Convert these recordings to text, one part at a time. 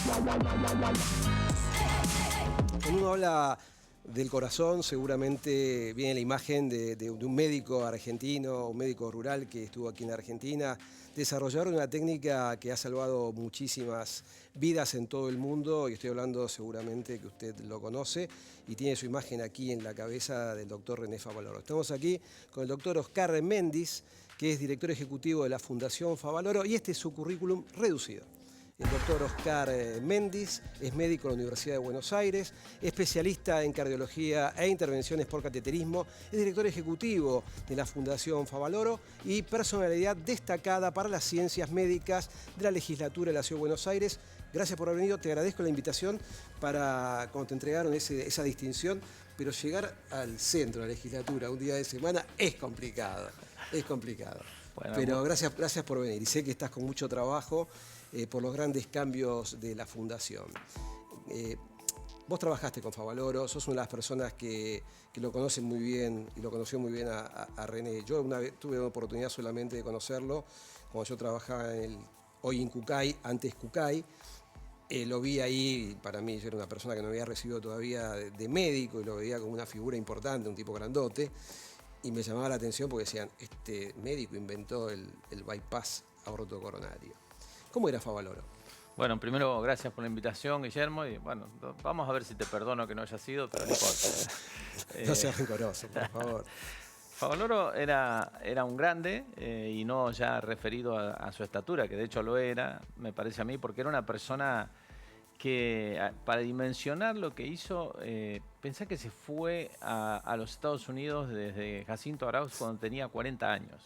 Cuando uno habla del corazón, seguramente viene la imagen de un médico argentino, un médico rural que estuvo aquí en la Argentina, desarrollador de una técnica que ha salvado muchísimas vidas en todo el mundo, y estoy hablando seguramente que usted lo conoce, y tiene su imagen aquí en la cabeza del doctor René Favaloro. Estamos aquí con el doctor Oscar Mendiz, que es director ejecutivo de la Fundación Favaloro, y este es su currículum reducido. El doctor Oscar Mendiz es médico de la Universidad de Buenos Aires, especialista en cardiología e intervenciones por cateterismo, es director ejecutivo de la Fundación Favaloro y personalidad destacada para las ciencias médicas de la legislatura de la Ciudad de Buenos Aires. Gracias por haber venido, te agradezco la invitación para cuando te entregaron esa distinción, pero llegar al centro de la legislatura un día de semana es complicado, es complicado. Bueno, pero gracias por venir, y sé que estás con mucho trabajo por los grandes cambios de la Fundación. Vos trabajaste con Favaloro, sos una de las personas que lo conocen muy bien y lo conoció muy bien a René. Yo una vez tuve la oportunidad solamente de conocerlo cuando yo trabajaba hoy en Cucay, antes Cucay. Lo vi ahí, para mí yo era una persona que no había recibido todavía de médico y lo veía como una figura importante, un tipo grandote. Y me llamaba la atención porque decían, este médico inventó el bypass aorto coronario. ¿Cómo era Favaloro? Bueno, primero, gracias por la invitación, Guillermo. Y bueno, vamos a ver si te perdono que no haya sido, pero no importa. No seas rencoroso, por favor. Favaloro era un grande y no ya referido a su estatura, que de hecho lo era, me parece a mí, porque era una persona que para dimensionar lo que hizo, pensé que se fue a los Estados Unidos desde Jacinto Arauz cuando tenía 40 años.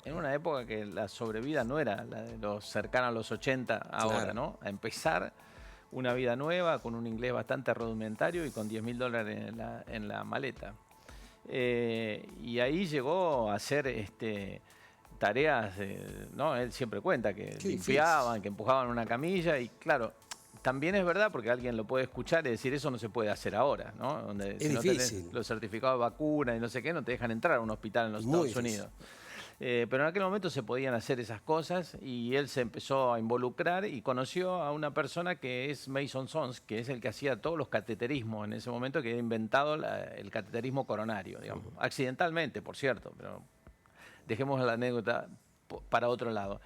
En una época que la sobrevida no era la de los cercanos a los 80 ahora, claro, ¿no? A empezar una vida nueva con un inglés bastante rudimentario y con $10.000 en la maleta. Y ahí llegó a hacer tareas, ¿no? Él siempre cuenta que limpiaban, que empujaban una camilla y claro, también es verdad porque alguien lo puede escuchar y decir eso no se puede hacer ahora, ¿no? Donde es si difícil. No tenés los certificados de vacuna y no sé qué, no te dejan entrar a un hospital en los Estados Unidos. Pero en aquel momento se podían hacer esas cosas y él se empezó a involucrar y conoció a una persona que es Mason Sons, que es el que hacía todos los cateterismos en ese momento, que había inventado el cateterismo coronario, digamos. Accidentalmente, por cierto, pero dejemos la anécdota para otro lado.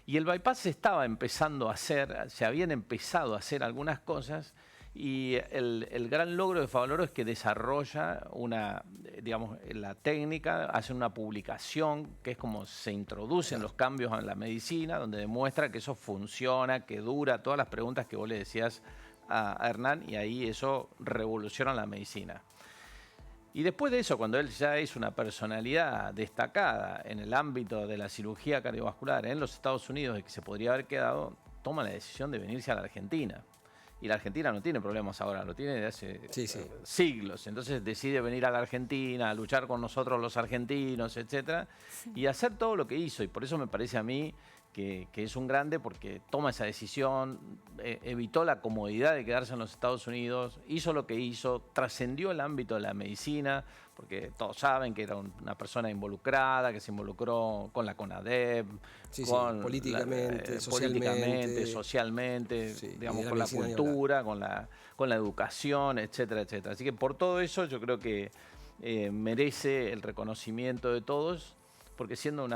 Y el bypass se estaba empezando a hacer, se habían empezado a hacer algunas cosas y el gran logro de Favaloro es que desarrolla la técnica, hace una publicación que es como se introducen los cambios en la medicina, donde demuestra que eso funciona, que dura, todas las preguntas que vos le decías a Hernán, y ahí eso revoluciona la medicina. Y después de eso, cuando él ya es una personalidad destacada en el ámbito de la cirugía cardiovascular en los Estados Unidos y que se podría haber quedado, toma la decisión de venirse a la Argentina. Y la Argentina no tiene problemas ahora, lo tiene desde hace siglos. Entonces decide venir a la Argentina, a luchar con nosotros los argentinos, etc. Y hacer todo lo que hizo. Y por eso me parece a mí que es un grande, porque toma esa decisión, evitó la comodidad de quedarse en los Estados Unidos, hizo lo que hizo, trascendió el ámbito de la medicina, porque todos saben que era una persona involucrada, que se involucró con la CONADEP, políticamente, socialmente, digamos, con la cultura, con la educación, etcétera, etcétera. Así que por todo eso yo creo que merece el reconocimiento de todos, porque siendo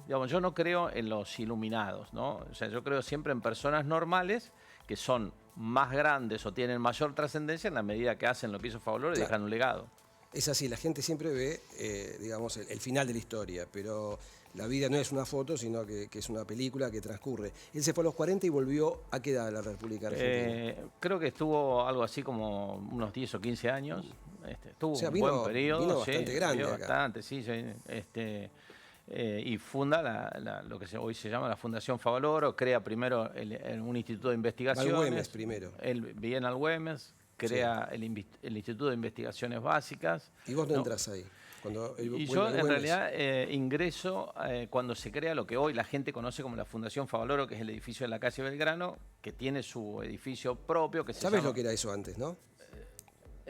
yo no creo en los iluminados, ¿no? O sea, yo creo siempre en personas normales que son más grandes o tienen mayor trascendencia en la medida que hacen lo que hizo Favaloro y dejan un legado. Es así, la gente siempre ve, digamos, el final de la historia, pero la vida no es una foto, sino que es una película que transcurre. Él se fue a los 40 y volvió a quedar a la República Argentina. Creo que estuvo algo así como unos 10 o 15 años. Estuvo un buen periodo. Vino bastante grande acá. Bastante, sí. Y funda lo que hoy se llama la Fundación Favaloro, crea primero un instituto de investigaciones. Güemes primero. Él viene al Güemes, crea el Instituto de Investigaciones Básicas. ¿Y vos no entras ahí? Y yo en realidad ingreso cuando se crea lo que hoy la gente conoce como la Fundación Favaloro, que es el edificio de la calle Belgrano, que tiene su edificio propio. ¿Sabes lo que era eso antes, no?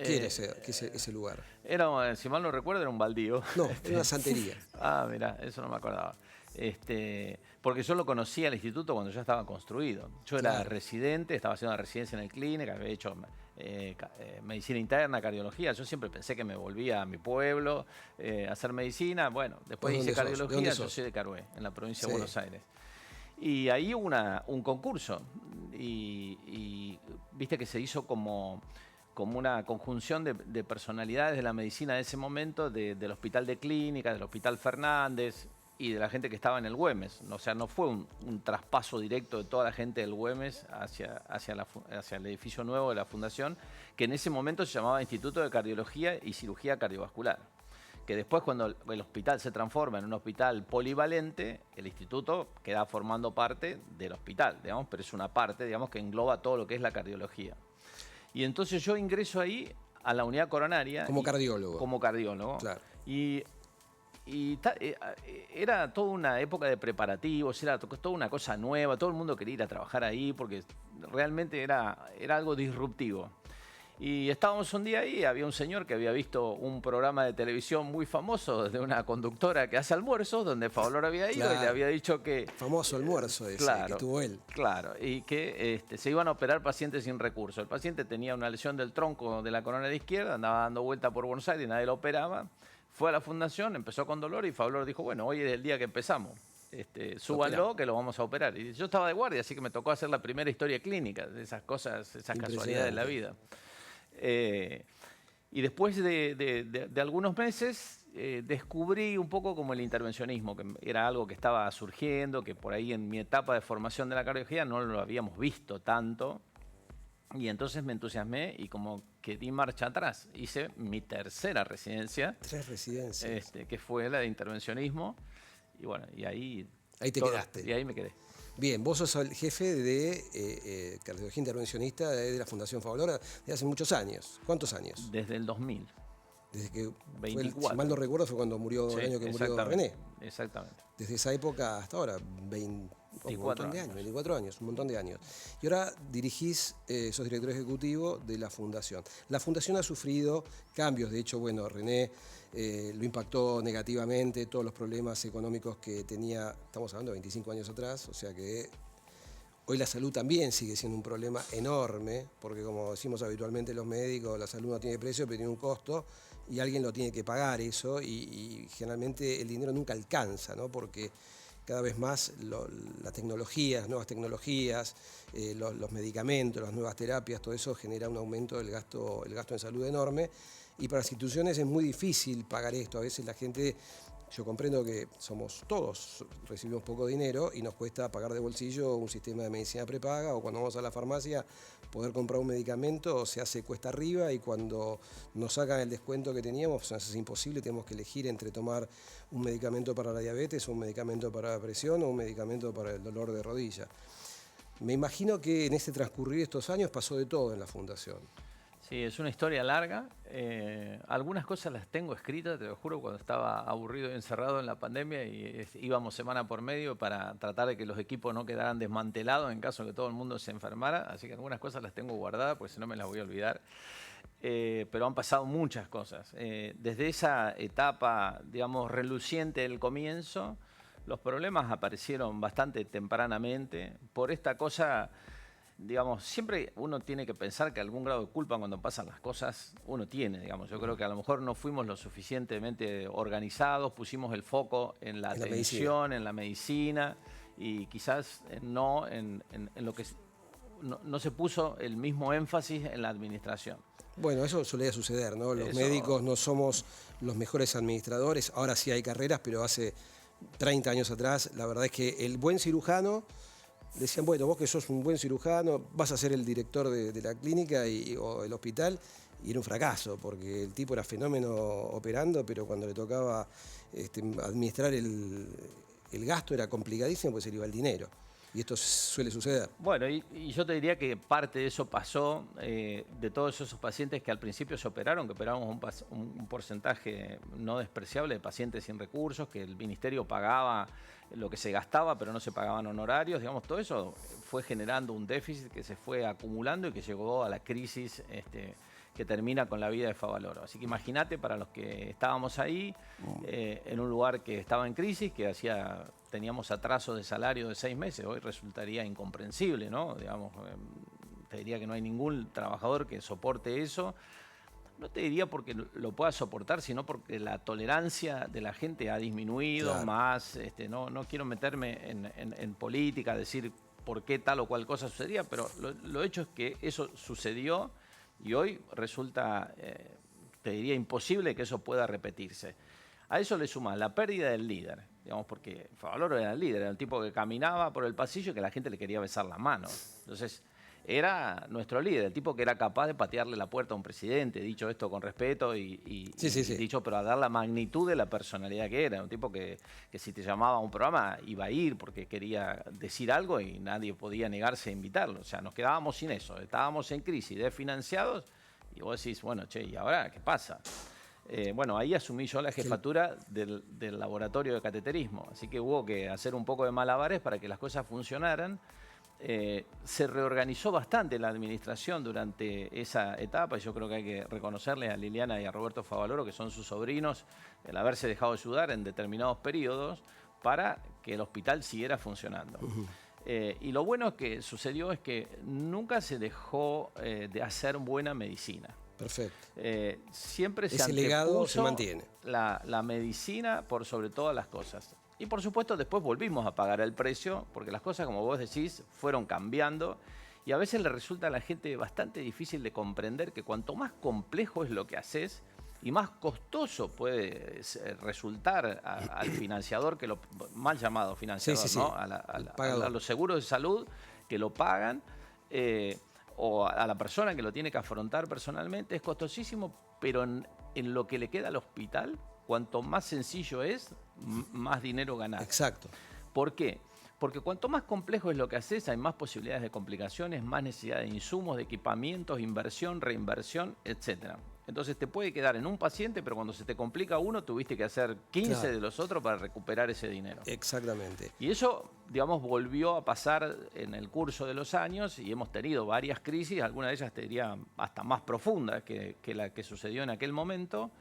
¿Qué era ese lugar? Era, si mal no recuerdo, era un baldío. No, era una santería. Mirá, eso no me acordaba. Porque yo lo conocía al instituto cuando ya estaba construido. Yo era residente, estaba haciendo una residencia en el clínica, había hecho medicina interna, cardiología. Yo siempre pensé que me volvía a mi pueblo a hacer medicina. Bueno, después hice cardiología, yo soy de Carué, en la provincia de Buenos Aires. Y ahí hubo un concurso y viste que se hizo como una conjunción de personalidades de la medicina de ese momento, del Hospital de Clínica, del Hospital Fernández y de la gente que estaba en el Güemes. O sea, no fue un traspaso directo de toda la gente del Güemes hacia el edificio nuevo de la Fundación, que en ese momento se llamaba Instituto de Cardiología y Cirugía Cardiovascular. Que después, cuando el hospital se transforma en un hospital polivalente, el instituto queda formando parte del hospital, digamos, pero es una parte, digamos, que engloba todo lo que es la cardiología. Y entonces yo ingreso ahí a la unidad coronaria. Como cardiólogo. Como cardiólogo. Claro. Y era toda una época de preparativos, era toda una cosa nueva, todo el mundo quería ir a trabajar ahí porque realmente era algo disruptivo. Y estábamos un día ahí, había un señor que había visto un programa de televisión muy famoso de una conductora que hace almuerzos, donde Favaloro había ido y le había dicho que... Famoso almuerzo ese, que tuvo él. Claro, y que se iban a operar pacientes sin recursos. El paciente tenía una lesión del tronco de la coronaria izquierda, andaba dando vuelta por Buenos Aires y nadie lo operaba. Fue a la fundación, empezó con dolor y Favaloro dijo, bueno, hoy es el día que empezamos. Súbanlo que lo vamos a operar. Y yo estaba de guardia, así que me tocó hacer la primera historia clínica de esas cosas, esas casualidades de la vida. Y después de algunos meses descubrí un poco como el intervencionismo, que era algo que estaba surgiendo, que por ahí en mi etapa de formación de la cardiología no lo habíamos visto tanto. Y entonces me entusiasmé y como que di marcha atrás. Hice mi tercera residencia. 3 residencias. Que fue la de intervencionismo. Y bueno, y ahí te quedaste. Y ahí me quedé. Bien, vos sos el jefe de cardiología intervencionista de la Fundación Favaloro de hace muchos años. ¿Cuántos años? Desde el 2000. Desde que, 24. Si mal no recuerdo, fue cuando murió el año que murió René. Exactamente. Desde esa época hasta ahora, 24 años, un montón de años. Y ahora dirigís, sos director ejecutivo de la Fundación. La Fundación ha sufrido cambios, de hecho, bueno, René lo impactó negativamente, todos los problemas económicos que tenía, estamos hablando de 25 años atrás, o sea que hoy la salud también sigue siendo un problema enorme, porque como decimos habitualmente los médicos, la salud no tiene precio, pero tiene un costo, y alguien lo tiene que pagar eso, y generalmente el dinero nunca alcanza, ¿no? Porque cada vez más la tecnología, las nuevas tecnologías, los medicamentos, las nuevas terapias, todo eso genera un aumento del gasto en salud enorme, y para las instituciones es muy difícil pagar esto. A veces la gente... Yo comprendo que todos recibimos poco dinero y nos cuesta pagar de bolsillo un sistema de medicina prepaga, o cuando vamos a la farmacia poder comprar un medicamento se hace cuesta arriba, y cuando nos sacan el descuento que teníamos nos es imposible, tenemos que elegir entre tomar un medicamento para la diabetes, o un medicamento para la presión, o un medicamento para el dolor de rodilla. Me imagino que en este transcurrir de estos años pasó de todo en la Fundación. Sí, es una historia larga. Algunas cosas las tengo escritas, te lo juro, cuando estaba aburrido y encerrado en la pandemia y íbamos semana por medio para tratar de que los equipos no quedaran desmantelados en caso de que todo el mundo se enfermara. Así que algunas cosas las tengo guardadas, porque si no me las voy a olvidar. Pero han pasado muchas cosas. Desde esa etapa, digamos, reluciente del comienzo, los problemas aparecieron bastante tempranamente por esta cosa... Digamos, siempre uno tiene que pensar que algún grado de culpa cuando pasan las cosas uno tiene, digamos. Yo creo que a lo mejor no fuimos lo suficientemente organizados, pusimos el foco en la atención, en la medicina, y quizás no en lo que no se puso el mismo énfasis en la administración. Bueno, eso solía suceder, ¿no? Los médicos no somos los mejores administradores. Ahora sí hay carreras, pero hace 30 años atrás la verdad es que el buen cirujano... Decían, bueno, vos que sos un buen cirujano, vas a ser el director de la clínica o el hospital, y era un fracaso, porque el tipo era fenómeno operando, pero cuando le tocaba administrar el gasto era complicadísimo, porque se le iba el dinero. Y esto suele suceder. Bueno, y yo te diría que parte de eso pasó de todos esos pacientes que al principio se operaron, que operamos un porcentaje no despreciable de pacientes sin recursos, que el ministerio pagaba lo que se gastaba, pero no se pagaban honorarios. Digamos, todo eso fue generando un déficit que se fue acumulando y que llegó a la crisis que termina con la vida de Favaloro. Así que imagínate, para los que estábamos ahí, en un lugar que estaba en crisis, que hacía teníamos atrasos de salario de 6 meses, hoy resultaría incomprensible, ¿no? Digamos, te diría que no hay ningún trabajador que soporte eso. No te diría porque lo pueda soportar, sino porque la tolerancia de la gente ha disminuido. Claro. Más. No quiero meterme en política, decir por qué tal o cual cosa sucedía, pero lo hecho es que eso sucedió y hoy resulta, te diría, imposible que eso pueda repetirse. A eso le suma la pérdida del líder, digamos, porque Favaloro era el líder, era el tipo que caminaba por el pasillo y que la gente le quería besar la mano. Entonces, era nuestro líder, el tipo que era capaz de patearle la puerta a un presidente, dicho esto con respeto y dicho, pero a dar la magnitud de la personalidad que era. Un tipo que si te llamaba a un programa iba a ir porque quería decir algo y nadie podía negarse a invitarlo. O sea, nos quedábamos sin eso, estábamos en crisis, desfinanciados, y vos decís, bueno, che, ¿y ahora qué pasa? Bueno, ahí asumí yo la jefatura del laboratorio de cateterismo, así que hubo que hacer un poco de malabares para que las cosas funcionaran. Se reorganizó bastante la administración durante esa etapa y yo creo que hay que reconocerle a Liliana y a Roberto Favaloro, que son sus sobrinos, el haberse dejado ayudar en determinados periodos para que el hospital siguiera funcionando. Y lo bueno que sucedió es que nunca se dejó de hacer buena medicina. Perfecto. Siempre ese legado se mantiene. La medicina por sobre todas las cosas. Y por supuesto después volvimos a pagar el precio, porque las cosas, como vos decís, fueron cambiando. Y a veces le resulta a la gente bastante difícil de comprender que cuanto más complejo es lo que haces y más costoso puede resultar al financiador, que lo mal llamado financiador, sí. ¿No? A los seguros de salud que lo pagan, o a la persona que lo tiene que afrontar personalmente, es costosísimo, pero en lo que le queda al hospital, cuanto más sencillo es, más dinero ganar. Exacto. ¿Por qué? Porque cuanto más complejo es lo que haces, hay más posibilidades de complicaciones, más necesidad de insumos, de equipamientos, inversión, reinversión, etc. Entonces te puede quedar en un paciente, pero cuando se te complica uno, tuviste que hacer 15 claro. de los otros para recuperar ese dinero. Exactamente. Y eso, digamos, volvió a pasar en el curso de los años y hemos tenido varias crisis, algunas de ellas te diría hasta más profundas que la que sucedió en aquel momento.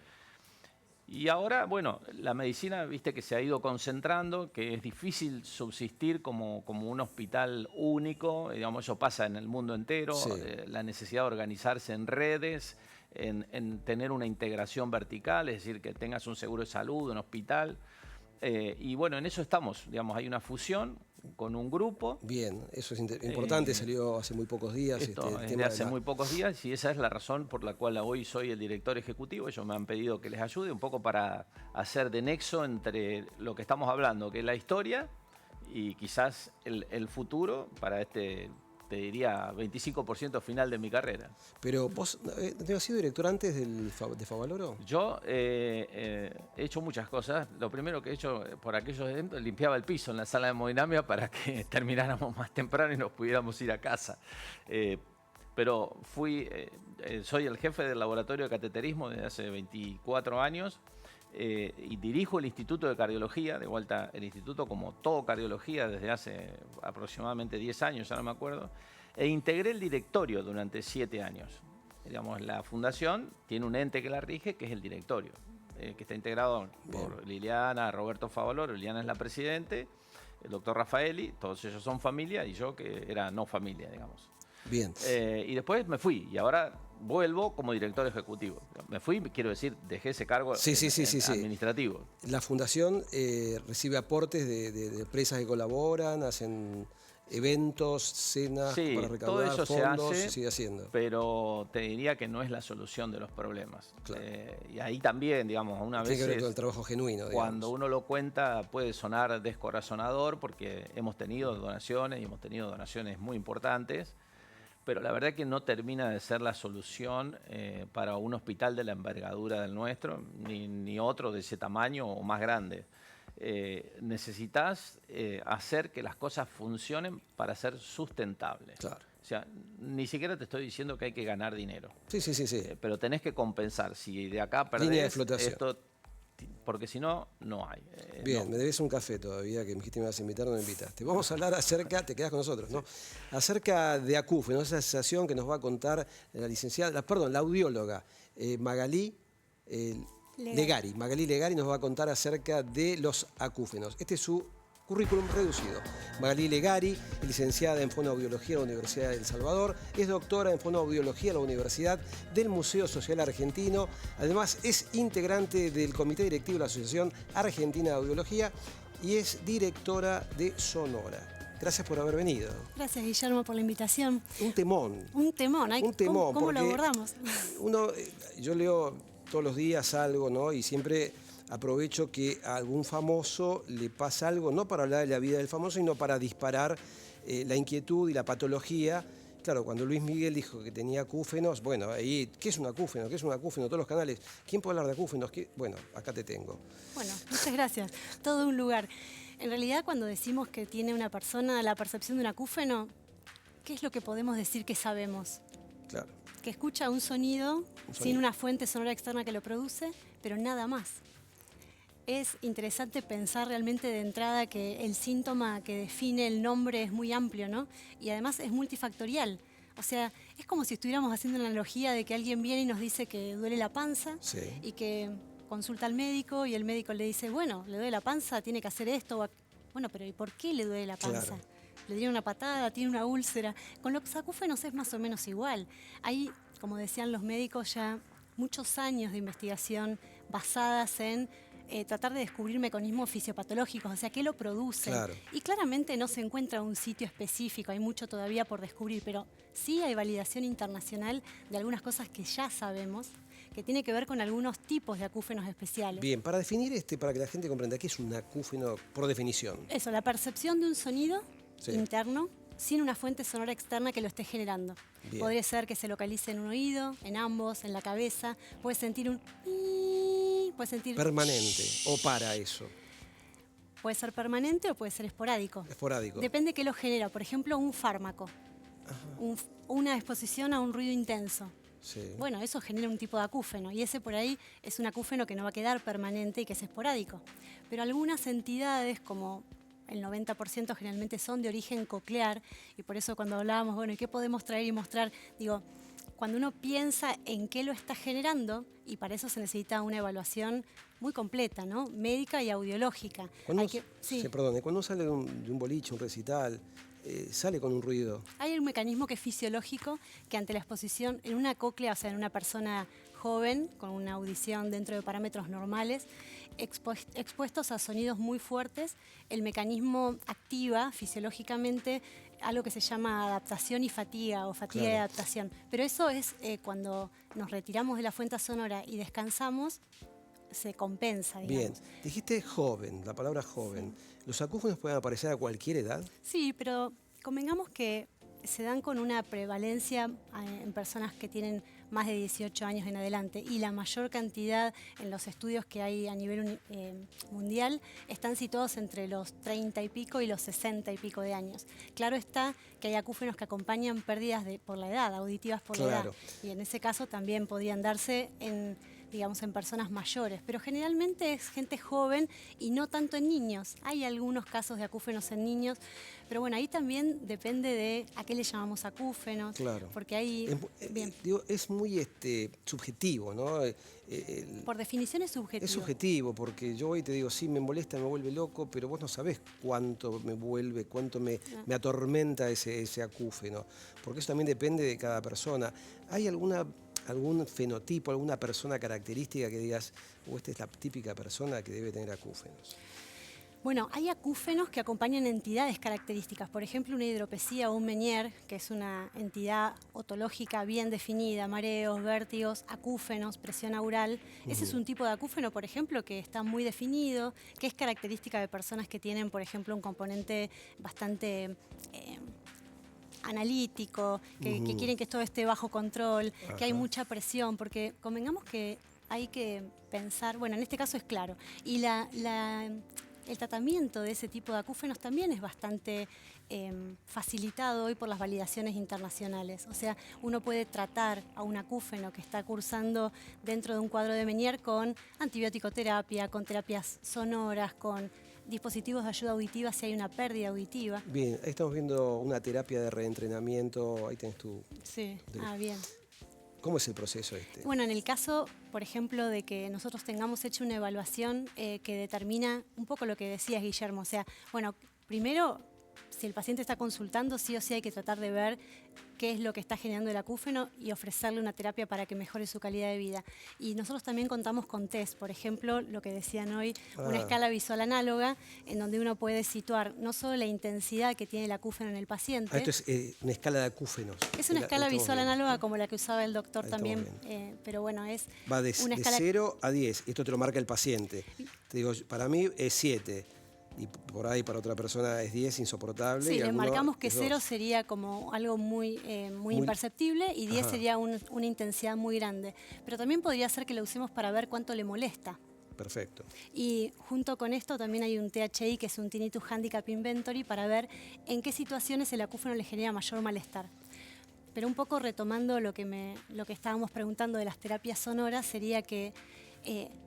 Y ahora, bueno, la medicina, viste que se ha ido concentrando, que es difícil subsistir como un hospital único, digamos, eso pasa en el mundo entero, sí. La necesidad de organizarse en redes, en tener una integración vertical, es decir, que tengas un seguro de salud, un hospital. Y bueno, en eso estamos, digamos, hay una fusión con un grupo. Bien, eso es importante, salió hace muy pocos días. Hace muy pocos días, y esa es la razón por la cual hoy soy el director ejecutivo. Ellos me han pedido que les ayude un poco para hacer de nexo entre lo que estamos hablando, que es la historia, y quizás el futuro para te diría, 25% final de mi carrera. Pero vos, ¿no has sido director antes de Favaloro? Yo he hecho muchas cosas. Lo primero que he hecho por aquellos eventos, limpiaba el piso en la sala de hemodinamia para que termináramos más temprano y nos pudiéramos ir a casa. Pero soy el jefe del laboratorio de cateterismo desde hace 24 años. Y dirijo el Instituto de Cardiología, de vuelta el instituto como todo cardiología desde hace aproximadamente 10 años, ya no me acuerdo, e integré el directorio durante 7 años. Digamos, la fundación tiene un ente que la rige, que es el directorio, que está integrado por Liliana, Roberto Favaloro. Liliana es la presidente, el doctor Rafaeli, todos ellos son familia, y yo que era no familia, digamos. Bien. Y después me fui, y ahora vuelvo como director ejecutivo. Me fui, quiero decir, dejé ese cargo administrativo. La fundación recibe aportes de empresas que colaboran, hacen eventos, cenas para recaudar todo eso fondos, se sigue haciendo. Pero te diría que no es la solución de los problemas. Claro. Y ahí también, digamos, una vez. Tiene que ver con el trabajo genuino. Cuando uno lo cuenta puede sonar descorazonador porque hemos tenido donaciones y hemos tenido donaciones muy importantes. Pero la verdad que no termina de ser la solución para un hospital de la envergadura del nuestro, ni otro de ese tamaño o más grande. Necesitas hacer que las cosas funcionen para ser sustentables. Claro. O sea, ni siquiera te estoy diciendo que hay que ganar dinero. Sí. Pero tenés que compensar. Si de acá perdés, línea de flotación. Esto, porque si no, no hay. Bien, no. Me debes un café todavía, que me dijiste que me vas a invitar, no me invitaste. Vamos a hablar acerca, te quedas con nosotros, ¿no? Acerca de acúfenos, esa asociación que nos va a contar la licenciada, la audióloga Magalí Legari. Magalí Legari nos va a contar acerca de los acúfenos. Este es su Currículum reducido. Magalí Legari es licenciada en Fonoaudiología de la Universidad de El Salvador, es doctora en Fonoaudiología de la Universidad del Museo Social Argentino, además es integrante del Comité Directivo de la Asociación Argentina de Audiología y es directora de Sonora. Gracias por haber venido. Gracias, Guillermo, por la invitación. Un temón. Un temón. Un temón. ¿Cómo lo abordamos? Yo leo todos los días algo, ¿no? Y siempre aprovecho que a algún famoso le pasa algo, no para hablar de la vida del famoso, sino para disparar la inquietud y la patología. Claro, cuando Luis Miguel dijo que tenía acúfenos, bueno, ahí, ¿qué es un acúfeno? ¿Qué es un acúfeno? Todos los canales, ¿quién puede hablar de acúfenos? Bueno, acá te tengo. Bueno, muchas gracias. Todo un lugar. En realidad, cuando decimos que tiene una persona la percepción de un acúfeno, ¿qué es lo que podemos decir que sabemos? Claro. Que escucha un sonido sin una fuente sonora externa que lo produce, pero nada más. Es interesante pensar realmente de entrada que el síntoma que define el nombre es muy amplio, ¿no? Y además es multifactorial. O sea, es como si estuviéramos haciendo una analogía de que alguien viene y nos dice que duele la panza, sí, y que consulta al médico y el médico le dice, bueno, le duele la panza, tiene que hacer esto. Bueno, pero ¿y por qué le duele la panza? Claro. Le dieron una patada, tiene una úlcera. Con los acúfenos es más o menos igual. Hay, como decían los médicos, ya muchos años de investigación basadas en tratar de descubrir mecanismos fisiopatológicos, o sea, qué lo producen. Claro. Y claramente no se encuentra un sitio específico, hay mucho todavía por descubrir, pero sí hay validación internacional de algunas cosas que ya sabemos, que tiene que ver con algunos tipos de acúfenos especiales. Bien, para definir para que la gente comprenda, ¿qué es un acúfeno por definición? Eso, la percepción de un sonido interno sin una fuente sonora externa que lo esté generando. Bien. Podría ser que se localice en un oído, en ambos, en la cabeza. Puedes sentir un... Puedes sentir... Permanente o para eso. Puede ser permanente o puede ser esporádico. Esporádico. Depende de qué lo genera. Por ejemplo, un fármaco. Una exposición a un ruido intenso. Sí. Bueno, eso genera un tipo de acúfeno y ese por ahí es un acúfeno que no va a quedar permanente y que es esporádico. Pero algunas entidades, como el 90% generalmente son de origen coclear, y por eso cuando hablábamos, bueno, ¿y qué podemos traer y mostrar? Digo, cuando uno piensa en qué lo está generando, y para eso se necesita una evaluación muy completa, ¿no? Médica y audiológica. Cuando uno sale de un boliche, un recital, sale con un ruido. Hay un mecanismo que es fisiológico, que ante la exposición en una cóclea, o sea, en una persona joven, con una audición dentro de parámetros normales, expuestos a sonidos muy fuertes, el mecanismo activa fisiológicamente algo que se llama adaptación y fatiga, o fatiga y adaptación. Pero eso es cuando nos retiramos de la fuente sonora y descansamos, se compensa, digamos. Bien, dijiste joven, la palabra joven. ¿Los acúfenos pueden aparecer a cualquier edad? Sí, pero convengamos que se dan con una prevalencia en personas que tienen más de 18 años en adelante, y la mayor cantidad en los estudios que hay a nivel mundial están situados entre los 30 y pico y los 60 y pico de años. Claro está que hay acúfenos que acompañan pérdidas por la edad, auditivas por la edad, y en ese caso también podrían darse en personas mayores, pero generalmente es gente joven y no tanto en niños. Hay algunos casos de acúfenos en niños, pero bueno, ahí también depende de a qué le llamamos acúfenos. Claro. Porque hay... es muy subjetivo, ¿no? Por definición es subjetivo. Es subjetivo, porque yo hoy te digo, sí, me molesta, me vuelve loco, pero vos no sabés cuánto me vuelve, cuánto me atormenta ese acúfeno, porque eso también depende de cada persona. ¿Hay algún fenotipo, alguna persona característica que digas, esta es la típica persona que debe tener acúfenos? Bueno, hay acúfenos que acompañan entidades características. Por ejemplo, una hidropesía o un Meniere, que es una entidad otológica bien definida, mareos, vértigos, acúfenos, presión aural. Ese es un tipo de acúfeno, por ejemplo, que está muy definido, que es característica de personas que tienen, por ejemplo, un componente bastante... analítico, que quieren que todo esté bajo control, que hay mucha presión, porque convengamos que hay que pensar, bueno, en este caso es claro, y el tratamiento de ese tipo de acúfenos también es bastante facilitado hoy por las validaciones internacionales. O sea, uno puede tratar a un acúfeno que está cursando dentro de un cuadro de Meniere con antibiótico-terapia, con terapias sonoras, con dispositivos de ayuda auditiva si hay una pérdida auditiva. Bien, ahí estamos viendo una terapia de reentrenamiento, ahí tenés tú. Sí, bien. ¿Cómo es el proceso este? Bueno, en el caso, por ejemplo, de que nosotros tengamos hecho una evaluación que determina un poco lo que decías, Guillermo. O sea, bueno, primero, si el paciente está consultando, sí o sí hay que tratar de ver qué es lo que está generando el acúfeno y ofrecerle una terapia para que mejore su calidad de vida. Y nosotros también contamos con test, por ejemplo, lo que decían hoy, una escala visual análoga, en donde uno puede situar no solo la intensidad que tiene el acúfeno en el paciente. Esto es una escala de acúfenos. Es una escala visual análoga como la que usaba el doctor también, pero bueno, es Va de una escala... 0 a 10, esto te lo marca el paciente. Te digo, para mí es 7. Y por ahí para otra persona es 10, insoportable. Sí, y le marcamos que 0 2. sería como algo muy imperceptible y 10 sería una intensidad muy grande. Pero también podría ser que lo usemos para ver cuánto le molesta. Perfecto. Y junto con esto también hay un THI, que es un Tinnitus Handicap Inventory, para ver en qué situaciones el acúfeno le genera mayor malestar. Pero un poco retomando lo que estábamos preguntando de las terapias sonoras, sería que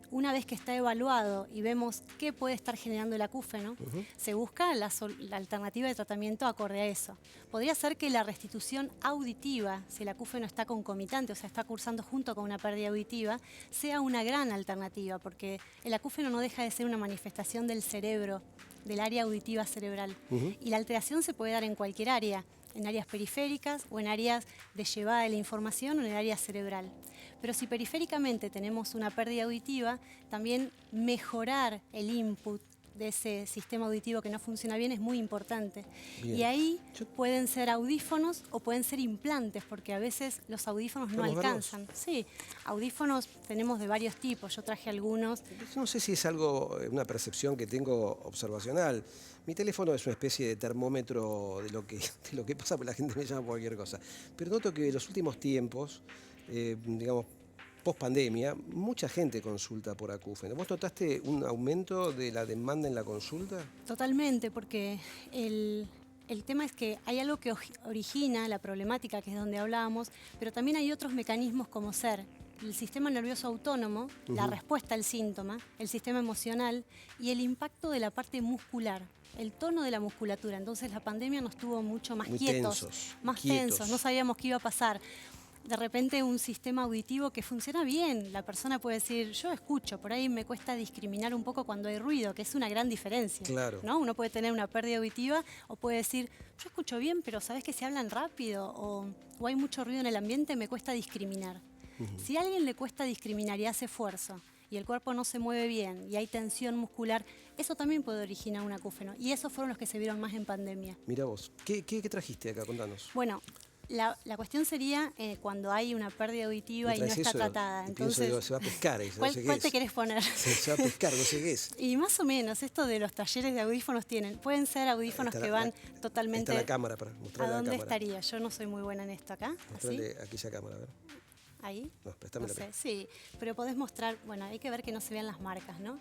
una vez que está evaluado y vemos qué puede estar generando el acúfeno, se busca la alternativa de tratamiento acorde a eso. Podría ser que la restitución auditiva, si el acúfeno está concomitante, o sea, está cursando junto con una pérdida auditiva, sea una gran alternativa, porque el acúfeno no deja de ser una manifestación del cerebro, del área auditiva cerebral. Y la alteración se puede dar en cualquier área, en áreas periféricas o en áreas de llevada de la información o en el área cerebral. Pero si periféricamente tenemos una pérdida auditiva, también mejorar el input de ese sistema auditivo que no funciona bien es muy importante. Bien. Y ahí pueden ser audífonos o pueden ser implantes, porque a veces los audífonos no alcanzan. Sí, audífonos tenemos de varios tipos, yo traje algunos. No sé si es algo, una percepción que tengo observacional. Mi teléfono es una especie de termómetro de lo que pasa, porque la gente me llama por cualquier cosa. Pero noto que en los últimos tiempos, digamos, post pandemia, mucha gente consulta por acúfeno. ¿Vos notaste un aumento de la demanda en la consulta? Totalmente, porque el tema es que hay algo que origina la problemática, que es donde hablábamos, pero también hay otros mecanismos como ser el sistema nervioso autónomo, la respuesta al síntoma, el sistema emocional y el impacto de la parte muscular, el tono de la musculatura. Entonces la pandemia nos tuvo mucho más quietos, más tensos, no sabíamos qué iba a pasar. De repente un sistema auditivo que funciona bien, la persona puede decir, yo escucho, por ahí me cuesta discriminar un poco cuando hay ruido, que es una gran diferencia. Claro. ¿No? Uno puede tener una pérdida auditiva o puede decir, yo escucho bien, pero ¿sabes que se hablan rápido? O hay mucho ruido en el ambiente, me cuesta discriminar. Si a alguien le cuesta discriminar y hace esfuerzo, y el cuerpo no se mueve bien, y hay tensión muscular, eso también puede originar un acúfeno. Y esos fueron los que se vieron más en pandemia. Mira vos, ¿qué trajiste acá? Contanos. Bueno, la cuestión sería cuando hay una pérdida auditiva y no está tratada. Entonces, se va a pescar. ¿Cuál te querés poner? Se va a pescar, no sé qué es. Y más o menos, esto de los talleres de audífonos pueden ser audífonos que van totalmente... Está la cámara para mostrarle ¿A dónde la cámara? estaría? Yo no soy muy buena en esto acá. Mostrarle aquella cámara, a ver. ¿Ahí? No, préstame la cámara. Sí, pero podés mostrar, bueno, hay que ver que no se vean las marcas, ¿no?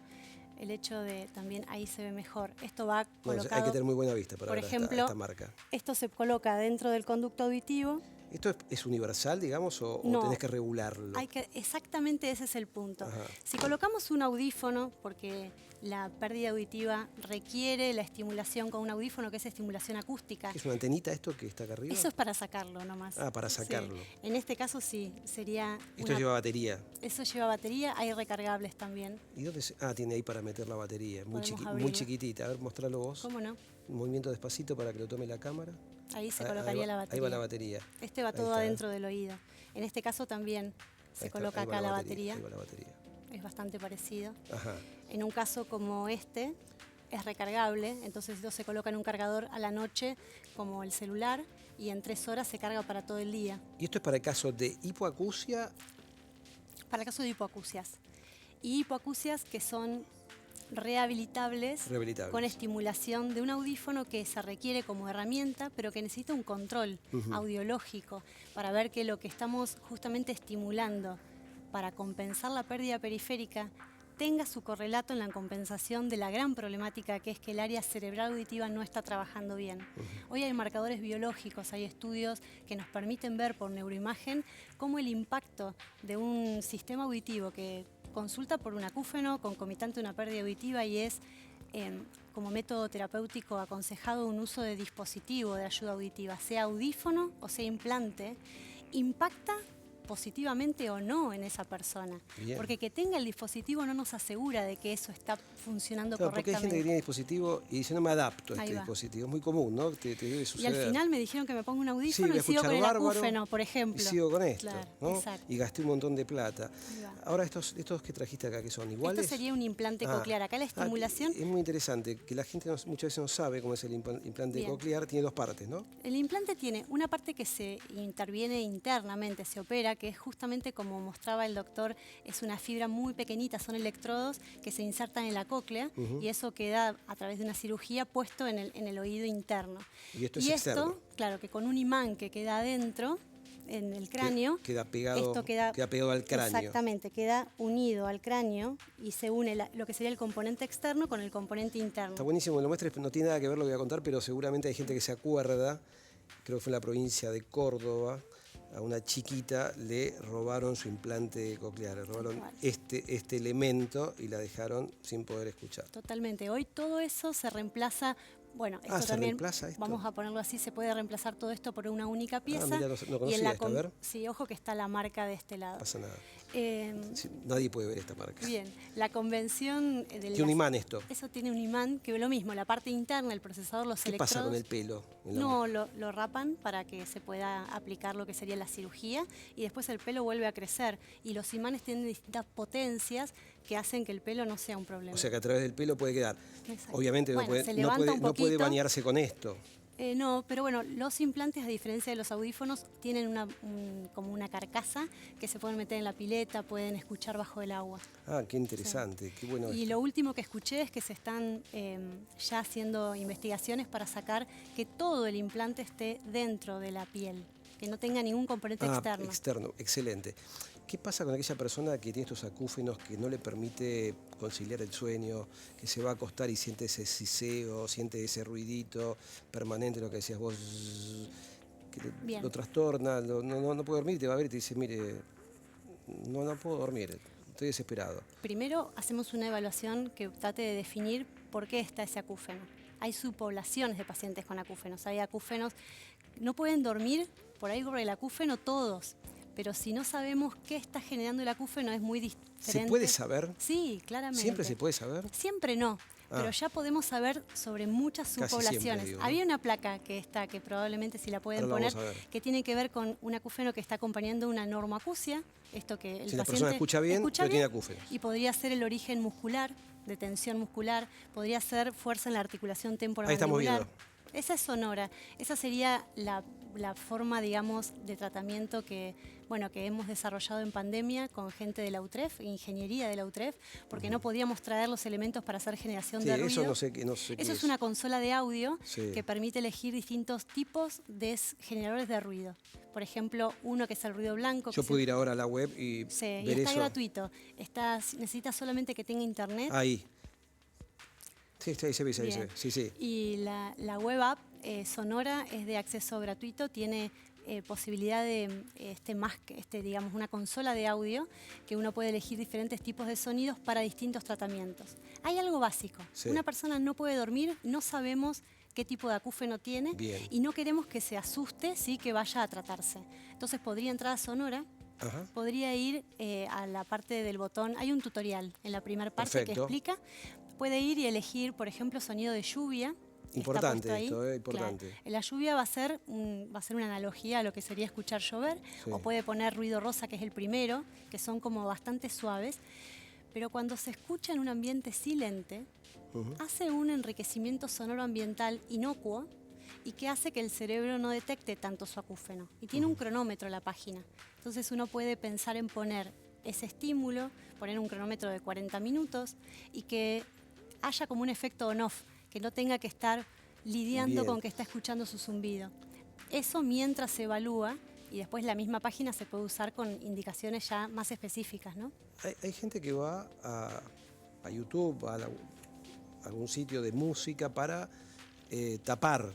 El hecho de también ahí se ve mejor. Esto va colocado... Hay que tener muy buena vista para ver esta marca. Esto se coloca dentro del conducto auditivo. ¿Esto es universal, digamos, o no, tenés que regularlo? Exactamente ese es el punto. Ajá. Si colocamos un audífono, porque la pérdida auditiva requiere la estimulación con un audífono, que es estimulación acústica. ¿Es una antenita esto que está acá arriba? Eso es para sacarlo nomás. Ah, para sacarlo. Sí. En este caso sí, sería... Esto lleva batería. Eso lleva batería, hay recargables también. ¿Y dónde tiene ahí para meter la batería, muy chiquitita. A ver, mostralo vos. ¿Cómo no? Un movimiento despacito para que lo tome la cámara. Ahí se colocaría la batería. Ahí va la batería. Este va todo adentro del oído. En este caso también se coloca acá la batería. Ahí va la batería. Es bastante parecido. Ajá. En un caso como este, es recargable, entonces esto se coloca en un cargador a la noche, como el celular, y en 3 horas se carga para todo el día. ¿Y esto es para el caso de hipoacusia? Para el caso de hipoacusias. Y hipoacusias que son rehabilitables con estimulación de un audífono que se requiere como herramienta, pero que necesita un control audiológico para ver que lo que estamos justamente estimulando para compensar la pérdida periférica tenga su correlato en la compensación de la gran problemática que es que el área cerebral auditiva no está trabajando bien. Hoy hay marcadores biológicos, hay estudios que nos permiten ver por neuroimagen cómo el impacto de un sistema auditivo que consulta por un acúfeno concomitante a una pérdida auditiva y es como método terapéutico aconsejado un uso de dispositivo de ayuda auditiva, sea audífono o sea implante, impacta positivamente o no en esa persona. Bien. Porque que tenga el dispositivo no nos asegura de que eso está funcionando Claro, porque hay gente que correctamente. tiene dispositivo y dice, no me adapto a Ahí este va. dispositivo. Es muy común, ¿no? Te debe Y suceder. al final me dijeron que me ponga un Sí, audífono voy a y sigo escuchar con el bárbaro acúfeno, por ejemplo. y sigo con esto, Claro, ¿no? exacto. Y gasté un montón de plata. Ahí va. Ahora, estos que trajiste acá, que son iguales. Esto sería un implante coclear. Acá la estimulación... Es muy interesante, que la gente muchas veces no sabe cómo es el implante Bien. coclear. Tiene dos partes, ¿no? El implante tiene una parte que se interviene internamente, se opera, que es justamente como mostraba el doctor, es una fibra muy pequeñita, son electrodos que se insertan en la cóclea y eso queda a través de una cirugía puesto en el oído interno. Y esto es externo. Claro, que con un imán que queda adentro, en el cráneo, Queda pegado, esto queda pegado al cráneo. Exactamente, queda unido al cráneo y se une lo que sería el componente externo con el componente interno. Está buenísimo que lo muestres, no tiene nada que ver lo que voy a contar, pero seguramente hay gente que se acuerda, creo que fue en la provincia de Córdoba, a una chiquita le robaron su implante coclear, le robaron este elemento y la dejaron sin poder escuchar. Totalmente. Hoy todo eso se reemplaza. Bueno, esto ¿se también, reemplaza esto? vamos a ponerlo así, se puede reemplazar todo esto por una única pieza. Mira, no y en conocía esto, a ver. Sí, ojo que está la marca de este lado. No pasa nada. Eh, Sí, nadie puede ver esta marca. bien, la convención... Tiene un imán esto. Eso tiene un imán, que es lo mismo, la parte interna, el procesador, los ¿Qué electrodos... pasa con el pelo? No, lo rapan para que se pueda aplicar lo que sería la cirugía y después el pelo vuelve a crecer. Y los imanes tienen distintas potencias que hacen que el pelo no sea un problema. O sea que a través del pelo puede quedar. Exacto. Obviamente Bueno, se no levanta un puede poquito. bañarse con esto. No, pero bueno, los implantes, a diferencia de los audífonos, tienen como una carcasa que se pueden meter en la pileta, pueden escuchar bajo el agua. Ah, qué interesante, qué bueno. Y lo último que escuché es que se están ya haciendo investigaciones para sacar que todo el implante esté dentro de la piel, que no tenga ningún componente externo. Externo, excelente. ¿Qué pasa con aquella persona que tiene estos acúfenos que no le permite conciliar el sueño, que se va a acostar y siente ese siseo, siente ese ruidito permanente, lo que decías vos, que lo trastorna, no puede dormir, te va a ver y te dice, mire, no puedo dormir, estoy desesperado? Primero hacemos una evaluación que trate de definir por qué está ese acúfeno. Hay subpoblaciones de pacientes con acúfenos. Hay acúfenos, no pueden dormir por ahí por el acúfeno todos, pero si no sabemos qué está generando el acúfeno es muy diferente. ¿Se puede saber? Sí, claramente. ¿Siempre se puede saber? Siempre no, pero ya podemos saber sobre muchas Casi subpoblaciones. siempre, digo, ¿no? Había una placa que probablemente si la pueden Ahora la poner, vamos a ver. que tiene que ver con un acúfeno que está acompañando una normoacusia, esto que el Si la paciente persona escucha bien, pero tiene acúfenos. y podría ser el origen muscular, de tensión muscular, podría ser fuerza en la articulación temporomandibular. Ahí estamos viendo. Esa es sonora, esa sería la forma, digamos, de tratamiento que hemos desarrollado en pandemia con gente de la UTREF, ingeniería de la UTREF, porque no podíamos traer los elementos para hacer generación de ruido. Eso no sé qué Eso es una consola de audio Sí. que permite elegir distintos tipos de generadores de ruido. Por ejemplo, uno que es el ruido blanco. Yo puedo ir ahora a la web y Sí, ver y está eso. gratuito. Necesita solamente que tenga internet. Ahí. Sí, ahí se ve, ahí se Bien. ve. Sí, sí. Y la web app Sonora es de acceso gratuito, tiene posibilidad de digamos, una consola de audio que uno puede elegir diferentes tipos de sonidos para distintos tratamientos. Hay algo básico. Sí. Una persona no puede dormir, no sabemos qué tipo de acúfeno tiene. Bien. Y no queremos que se asuste, sí, que vaya a tratarse. Entonces podría entrar a Sonora. Ajá. Podría ir a la parte del botón, hay un tutorial en la primera parte Perfecto. que explica. Puede ir y elegir, por ejemplo, sonido de lluvia. Importante Está puesto ahí. esto, importante. Claro. La lluvia va a ser una analogía a lo que sería escuchar llover, Sí. o puede poner ruido rosa, que es el primero, que son como bastante suaves. Pero cuando se escucha en un ambiente silente, hace un enriquecimiento sonoro ambiental inocuo y que hace que el cerebro no detecte tanto su acúfeno. Y tiene un cronómetro la página. Entonces uno puede pensar en poner ese estímulo, poner un cronómetro de 40 minutos y que haya como un efecto on-off, que no tenga que estar lidiando Bien. con que está escuchando su zumbido. Eso mientras se evalúa y después la misma página se puede usar con indicaciones ya más específicas, ¿no? Hay gente que va a YouTube, a algún sitio de música para tapar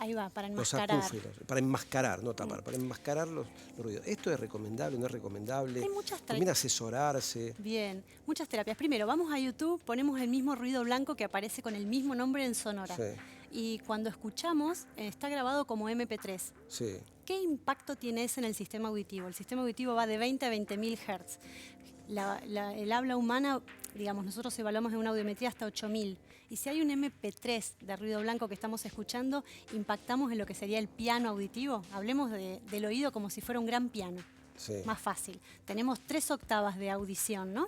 Ahí va, para los enmascarar. acúfenos, para enmascarar, no tapar, para enmascarar los ruidos. ¿Esto es recomendable, no es recomendable? Hay muchas ¿Conviene asesorarse? Bien, muchas terapias. Primero, vamos a YouTube, ponemos el mismo ruido blanco que aparece con el mismo nombre en Sonora. Sí. Y cuando escuchamos, está grabado como MP3. Sí. ¿Qué impacto tiene eso en el sistema auditivo? El sistema auditivo va de 20 a 20.000 Hz. El habla humana, digamos, nosotros evaluamos en una audiometría hasta 8.000. Y si hay un MP3 de ruido blanco que estamos escuchando, impactamos en lo que sería el piano auditivo. Hablemos del oído como si fuera un gran piano. Sí. Más fácil. Tenemos 3 octavas de audición, ¿no?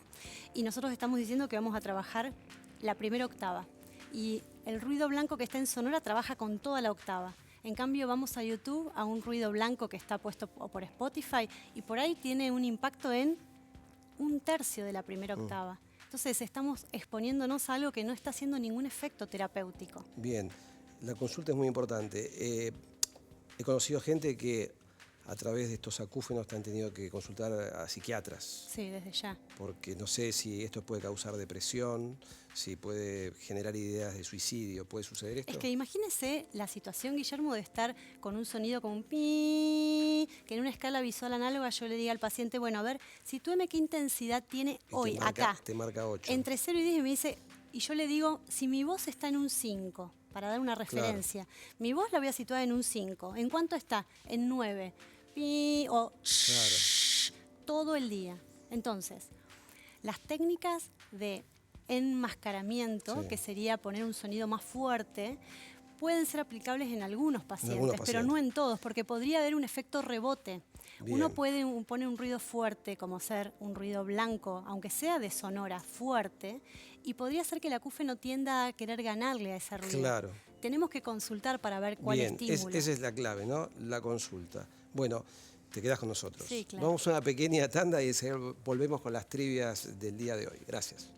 Y nosotros estamos diciendo que vamos a trabajar la primera octava. Y el ruido blanco que está en Sonora trabaja con toda la octava. En cambio, vamos a YouTube, a un ruido blanco que está puesto por Spotify, y por ahí tiene un impacto en 1/3 de la primera octava. Entonces, estamos exponiéndonos a algo que no está haciendo ningún efecto terapéutico. Bien, la consulta es muy importante. He conocido gente que a través de estos acúfenos han tenido que consultar a psiquiatras. Sí, desde ya. Porque no sé si esto puede causar depresión, si puede generar ideas de suicidio. ¿Puede suceder esto? Es que imagínese la situación, Guillermo, de estar con un sonido como un pi, que en una escala visual análoga yo le diga al paciente, bueno, a ver, si tú qué intensidad tiene hoy, acá. Te marca 8. Entre 0 y 10 y me dice, y yo le digo, si mi voz está en un 5, para dar una referencia, mi voz la voy a situar en un 5. ¿En cuánto está? En 9. Pi o shh, todo el día. Entonces, las técnicas de enmascaramiento, que sería poner un sonido más fuerte, pueden ser aplicables en algunos pacientes, pero no en todos, porque podría haber un efecto rebote. Bien. Uno puede poner un ruido fuerte, como ser un ruido blanco, aunque sea de Sonora, fuerte, y podría ser que el acúfeno tienda a querer ganarle a ese ruido. Claro. Tenemos que consultar para ver cuál estímulo. Esa es la clave, ¿no? La consulta. Bueno, te quedas con nosotros. Sí, claro. Vamos a una pequeña tanda y volvemos con las trivias del día de hoy. Gracias.